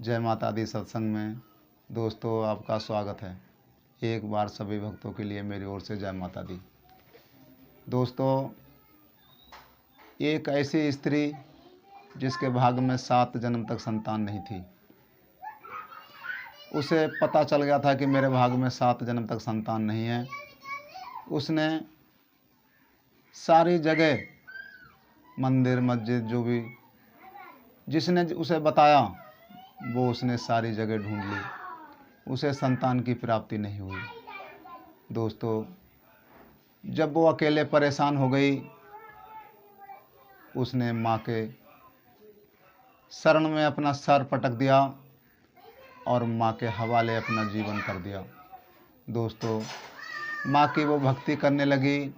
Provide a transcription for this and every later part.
जय माता दी सत्संग में दोस्तों आपका स्वागत है। एक बार सभी भक्तों के लिए मेरी ओर से जय माता दी। दोस्तों, एक ऐसी स्त्री जिसके भाग में 7 जन्म तक संतान नहीं थी, उसे पता चल गया था कि मेरे भाग में 7 जन्म तक संतान नहीं है। उसने सारी जगह, मंदिर मस्जिद जो भी जिसने उसे बताया वो उसने सारी जगह ढूंढ ली, उसे संतान की प्राप्ति नहीं हुई। दोस्तों, जब वो अकेले परेशान हो गई, उसने माँ के शरण में अपना सर पटक दिया और माँ के हवाले अपना जीवन कर दिया। दोस्तों, माँ की वो भक्ति करने लगी,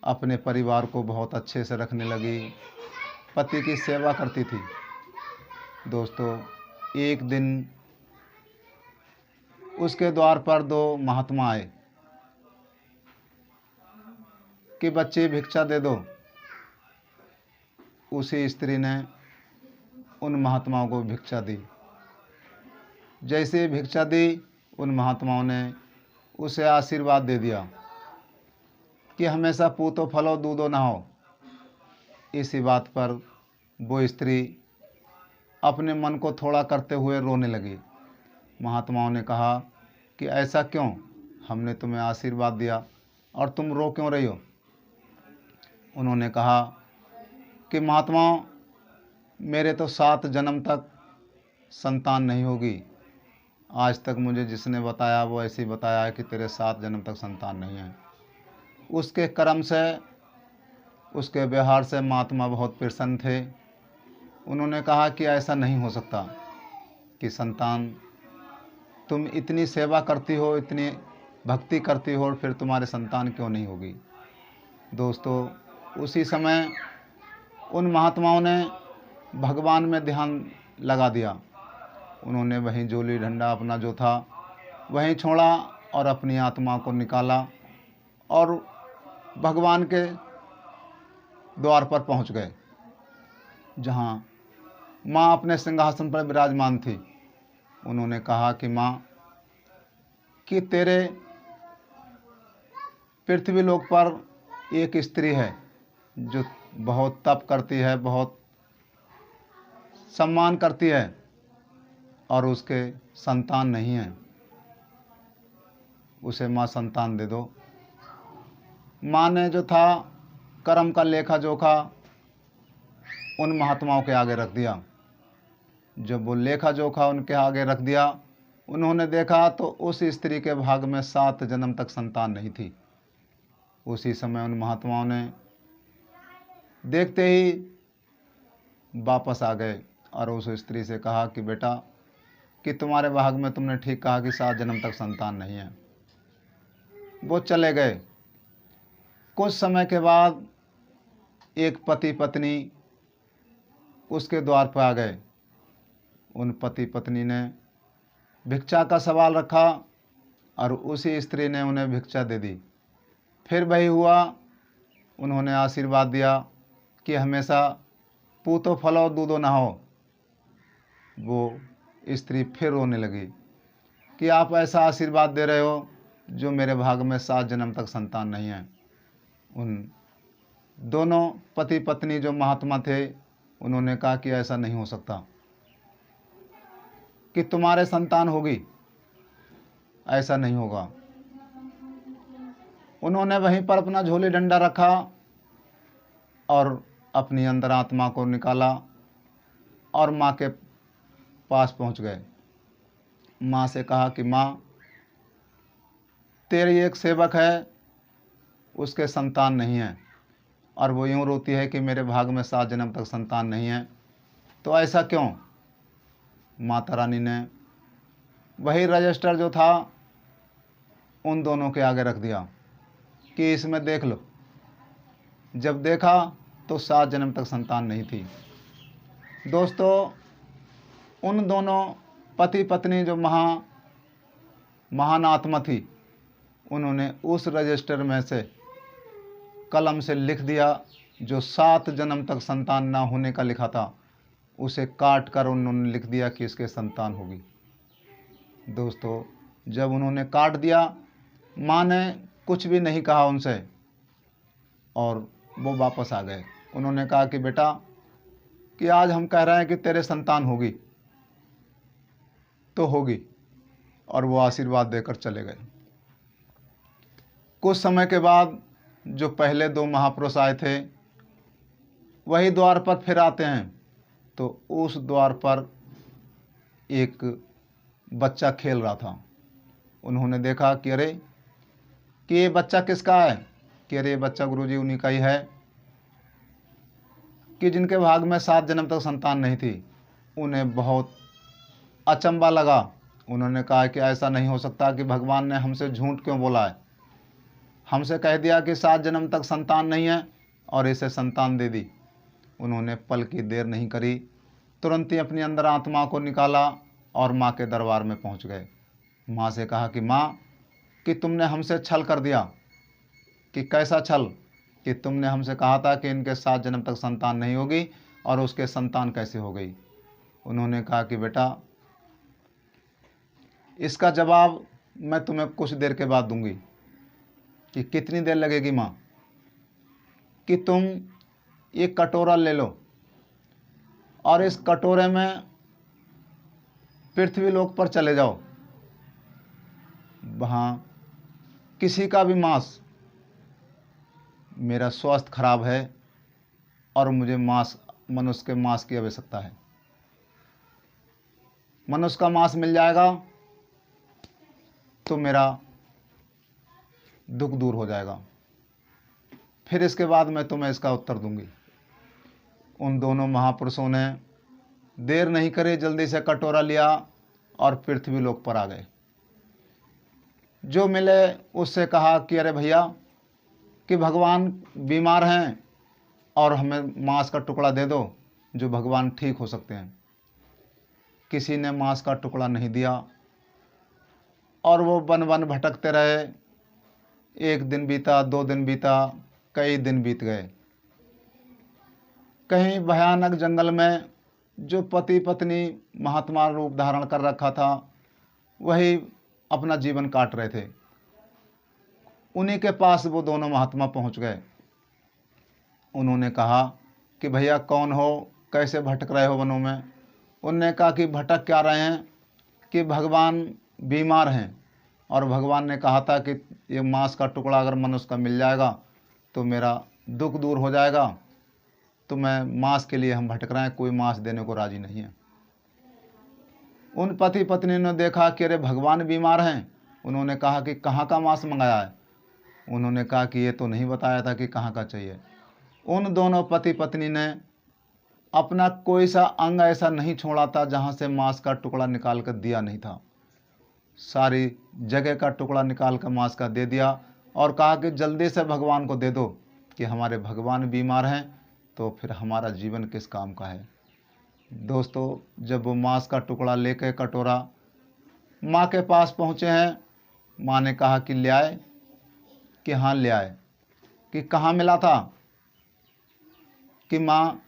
अपने परिवार को बहुत अच्छे से रखने लगी, पति की सेवा करती थी। दोस्तों, एक दिन उसके द्वार पर 2 महात्मा आए कि बच्चे भिक्षा दे दो। उसी स्त्री ने उन महात्माओं को भिक्षा दी। जैसे भिक्षा दी, उन महात्माओं ने उसे आशीर्वाद दे दिया कि हमेशा पूतो फलो दूधो ना हो। इसी बात पर वो स्त्री अपने मन को थोड़ा करते हुए रोने लगी। महात्माओं ने कहा कि ऐसा क्यों, हमने तुम्हें आशीर्वाद दिया और तुम रो क्यों रही हो। उन्होंने कहा कि महात्माओं, मेरे तो 7 जन्म तक संतान नहीं होगी। आज तक मुझे जिसने बताया वो ऐसे ही बताया है कि तेरे 7 जन्म तक संतान नहीं है। उसके कर्म से, उसके व्यवहार से महात्मा बहुत प्रसन्न थे। उन्होंने कहा कि ऐसा नहीं हो सकता कि संतान, तुम इतनी सेवा करती हो, इतनी भक्ति करती हो, और फिर तुम्हारे संतान क्यों नहीं होगी। दोस्तों, उसी समय उन महात्माओं ने भगवान में ध्यान लगा दिया। उन्होंने वहीं जोली डंडा अपना जो था वहीं छोड़ा और अपनी आत्मा को निकाला और भगवान के द्वार पर पहुंच गए, जहां माँ अपने सिंहासन पर विराजमान थी। उन्होंने कहा कि माँ, कि तेरे पृथ्वी लोक पर एक स्त्री है जो बहुत तप करती है, बहुत सम्मान करती है, और उसके संतान नहीं है। उसे माँ संतान दे दो। माँ ने जो था कर्म का लेखा जोखा उन महात्माओं के आगे रख दिया। जब वो लेखा जोखा उनके आगे रख दिया, उन्होंने देखा तो उस स्त्री के भाग में 7 जन्म तक संतान नहीं थी। उसी समय उन महात्माओं ने देखते ही वापस आ गए और उस स्त्री से कहा कि बेटा, कि तुम्हारे भाग में तुमने ठीक कहा कि 7 जन्म तक संतान नहीं है। वो चले गए। कुछ समय के बाद एक पति पत्नी उसके द्वार पर आ गए। उन पति पत्नी ने भिक्षा का सवाल रखा और उसी स्त्री ने उन्हें भिक्षा दे दी। फिर वही हुआ, उन्होंने आशीर्वाद दिया कि हमेशा पूतो फलो दूधो ना हो। वो स्त्री फिर रोने लगी कि आप ऐसा आशीर्वाद दे रहे हो जो मेरे भाग में 7 जन्म तक संतान नहीं है। उन दोनों पति पत्नी जो महात्मा थे, उन्होंने कहा कि ऐसा नहीं हो सकता कि तुम्हारे संतान होगी, ऐसा नहीं होगा। उन्होंने वहीं पर अपना झोली डंडा रखा और अपनी अंतरात्मा को निकाला और माँ के पास पहुँच गए। माँ से कहा कि माँ, तेरी एक सेवक है, उसके संतान नहीं है, और वो यूँ रोती है कि मेरे भाग में 7 जन्म तक संतान नहीं है, तो ऐसा क्यों। माता रानी ने वही रजिस्टर जो था उन दोनों के आगे रख दिया कि इसमें देख लो। जब देखा तो 7 जन्म तक संतान नहीं थी। दोस्तों, उन दोनों पति पत्नी जो महान आत्मा थी, उन्होंने उस रजिस्टर में से कलम से लिख दिया जो 7 जन्म तक संतान ना होने का लिखा था, उसे काट कर उन्होंने लिख दिया कि इसके संतान होगी। दोस्तों, जब उन्होंने काट दिया, माँ ने कुछ भी नहीं कहा उनसे और वो वापस आ गए। उन्होंने कहा कि बेटा, कि आज हम कह रहे हैं कि तेरे संतान होगी तो होगी, और वो आशीर्वाद देकर चले गए। कुछ समय के बाद जो पहले 2 महापुरुष आए थे वही द्वार पर फिर आते हैं, तो उस द्वार पर एक बच्चा खेल रहा था। उन्होंने देखा कि अरे, कि ये बच्चा किसका है? कि अरे, ये बच्चा गुरुजी उन्हीं का ही है कि जिनके भाग में 7 जन्म तक संतान नहीं थी। उन्हें बहुत अचंभा लगा। उन्होंने कहा कि ऐसा नहीं हो सकता कि भगवान ने हमसे झूठ क्यों बोला है। हमसे कह दिया कि 7 जन्म तक संतान नहीं है और इसे संतान दे दी। उन्होंने पल की देर नहीं करी, तुरंत ही अपनी अंदर आत्मा को निकाला और माँ के दरबार में पहुँच गए। माँ से कहा कि माँ, कि तुमने हमसे छल कर दिया। कि कैसा छल? कि तुमने हमसे कहा था कि इनके 7 जन्म तक संतान नहीं होगी और उसके संतान कैसे हो गई? उन्होंने कहा कि बेटा, इसका जवाब मैं तुम्हें कुछ देर के बाद दूंगी। कि कितनी देर लगेगी माँ? कि तुम एक कटोरा ले लो और इस कटोरे में पृथ्वी लोक पर चले जाओ। वहाँ किसी का भी मांस, मेरा स्वास्थ्य खराब है और मुझे मनुष्य के मांस की आवश्यकता है। मनुष्य का मांस मिल जाएगा तो मेरा दुख दूर हो जाएगा। फिर इसके बाद मैं तुम्हें इसका उत्तर दूंगी। उन दोनों महापुरुषों ने देर नहीं करी, जल्दी से कटोरा लिया और पृथ्वी लोक पर आ गए। जो मिले उससे कहा कि अरे भैया, कि भगवान बीमार हैं और हमें मांस का टुकड़ा दे दो, जो भगवान ठीक हो सकते हैं। किसी ने मांस का टुकड़ा नहीं दिया और वो वन वन भटकते रहे। 1 दिन बीता, 2 दिन बीता, कई दिन बीत गए। कहीं भयानक जंगल में जो पति पत्नी महात्मा रूप धारण कर रखा था, वही अपना जीवन काट रहे थे। उन्हीं के पास वो दोनों महात्मा पहुंच गए। उन्होंने कहा कि भैया कौन हो, कैसे भटक रहे हो वनों में? उनने कहा कि भटक क्या रहे हैं, कि भगवान बीमार हैं और भगवान ने कहा था कि ये मांस का टुकड़ा अगर मनुष्य का मिल जाएगा तो मेरा दुख दूर हो जाएगा। तो मैं मांस के लिए हम भटक रहे हैं, कोई मांस देने को राजी नहीं है। उन पति पत्नी ने देखा कि अरे भगवान बीमार हैं। उन्होंने कहा कि कहाँ का मांस मंगाया है? उन्होंने कहा कि ये तो नहीं बताया था कि कहाँ का चाहिए। उन दोनों पति पत्नी ने अपना कोई सा अंग ऐसा नहीं छोड़ा था जहाँ से मांस का टुकड़ा निकाल कर दिया नहीं था। सारी जगह का टुकड़ा निकाल कर मांस का दे दिया और कहा कि जल्दी से भगवान को दे दो, कि हमारे भगवान बीमार हैं तो फिर हमारा जीवन किस काम का है। दोस्तों, जब वो मांस का टुकड़ा लेकर कटोरा माँ के पास पहुँचे हैं, माँ ने कहा कि ले आए? कि हाँ ले आए। कि कहाँ मिला था? कि माँ,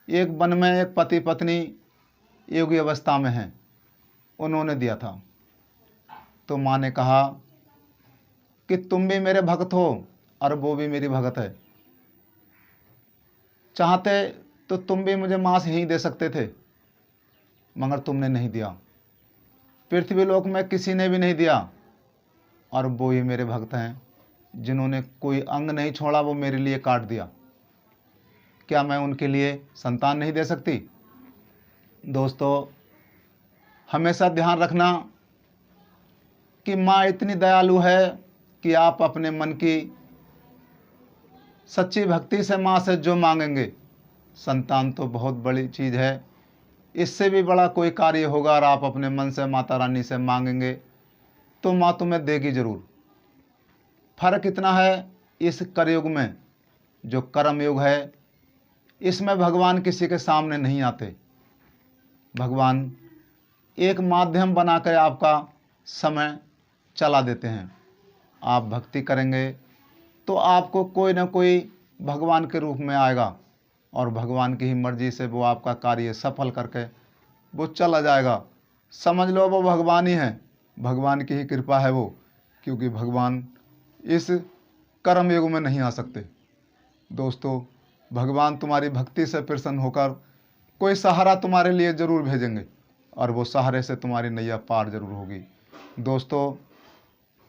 एक वन में एक पति पत्नी योगी अवस्था में हैं, उन्होंने दिया था। तो माँ ने कहा कि तुम भी मेरे भक्त हो और वो भी मेरी भगत है, चाहते तो तुम भी मुझे मांस ही दे सकते थे, मगर तुमने नहीं दिया। पृथ्वी लोक में किसी ने भी नहीं दिया और वो ही मेरे भक्त हैं, जिन्होंने कोई अंग नहीं छोड़ा, वो मेरे लिए काट दिया। क्या मैं उनके लिए संतान नहीं दे सकती? दोस्तों, हमेशा ध्यान रखना कि माँ इतनी दयालु है कि आप अपने मन की सच्ची भक्ति से माँ से जो मांगेंगे, संतान तो बहुत बड़ी चीज़ है, इससे भी बड़ा कोई कार्य होगा और आप अपने मन से माता रानी से मांगेंगे तो माँ तुम्हें देगी ज़रूर। फर्क इतना है, इस कलयुग में जो कर्म युग है, इसमें भगवान किसी के सामने नहीं आते। भगवान एक माध्यम बनाकर आपका समय चला देते हैं। आप भक्ति करेंगे तो आपको कोई ना कोई भगवान के रूप में आएगा और भगवान की ही मर्जी से वो आपका कार्य सफल करके वो चला जाएगा। समझ लो वो भगवान ही है, भगवान की ही कृपा है वो, क्योंकि भगवान इस कर्म युग में नहीं आ सकते। दोस्तों, भगवान तुम्हारी भक्ति से प्रसन्न होकर कोई सहारा तुम्हारे लिए ज़रूर भेजेंगे और वो सहारे से तुम्हारी नैया पार जरूर होगी। दोस्तों,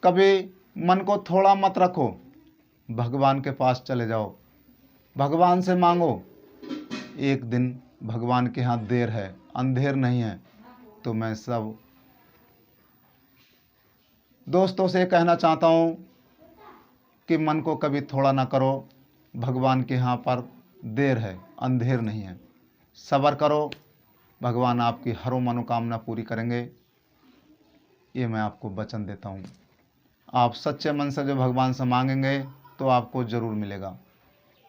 कभी मन को थोड़ा मत रखो, भगवान के पास चले जाओ, भगवान से मांगो। एक दिन भगवान के यहाँ देर है, अंधेर नहीं है। तो मैं सब दोस्तों से कहना चाहता हूँ कि मन को कभी थोड़ा ना करो, भगवान के यहाँ पर देर है, अंधेर नहीं है। सब्र करो, भगवान आपकी हर मनोकामना पूरी करेंगे, ये मैं आपको वचन देता हूँ। आप सच्चे मन से जो भगवान से मांगेंगे तो आपको ज़रूर मिलेगा।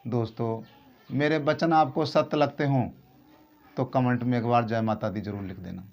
दोस्तों, मेरे वचन आपको सत्य लगते हों तो कमेंट में एक बार जय माता दी ज़रूर लिख देना।